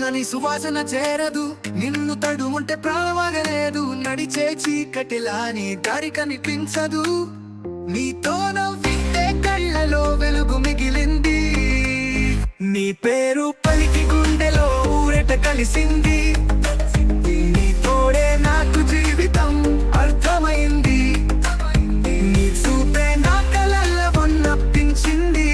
నీ సువాసన చేరదు. నిన్ను తడుముంటే ప్రాణవాగలేదు. నడిచే చీకటిలా నీ దారి కనిపించదు. నీతో నవ్వితే కళ్ళలో వెలుగు మిగిలింది. నీ పేరు పలికి గుండెలో ఊరట కలిసింది. నీ తోడే నాకు జీవితం అర్థమైంది. నీ చూపే నా కలల వన్నప్పించింది.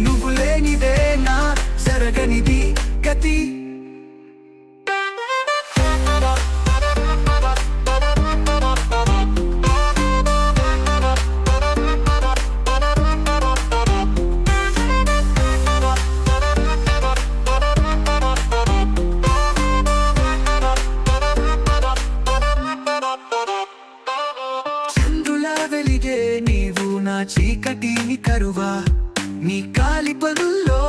నువ్వు లేనిదే నా జరగనిది గతి. వెలిగే నీవు నా చీకటిని కరువా. నీ కాలి పదుల్లో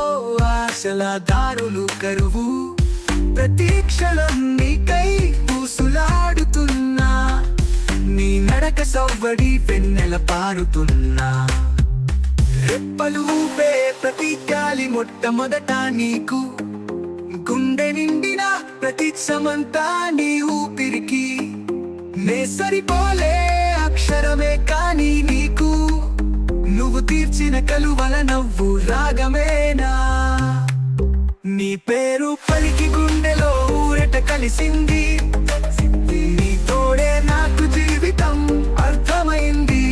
ఆశల దారులు కరువు. ప్రతి క్షణం నీకై పూసులాడుతున్నా. నీ నడక సవ్వడి వెన్నెల పారుతున్నా. రెప్పలు ఊపే ప్రతి గాలి మొట్టమొదట నీకు. గుండె నిండిన ప్రతి సమంతా నీ ఊపిరికి. నే సరిపోలే అక్షరమే కాని నీకు. నువ్వు తీర్చిన కలువల నవ్వు రాగమేనా. నీ పేరు పలికి గుండెలో ఊరట కలిసింది. నీ తోడే నాకు జీవితం అర్థమైంది.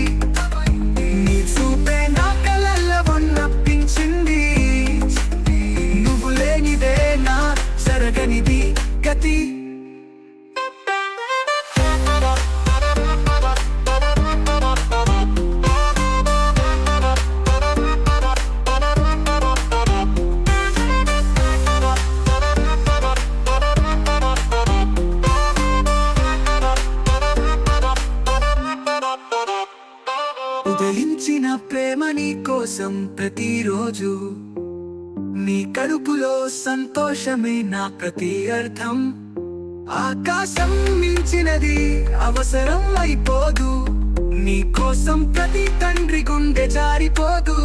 నీ చూపే నా కలల వన్నప్పించింది. నువ్వు లేనిదే నా జరగనిది గతి. ఉదయించిన ప్రేమ నీ కోసం ప్రతిరోజు. నీ కడుపులో సంతోషమే నా ప్రతి అర్థం. ఆకాశం మించినది అవసరం అయిపోదు. నీ కోసం ప్రతి తండ్రి గుండె జారిపోదు.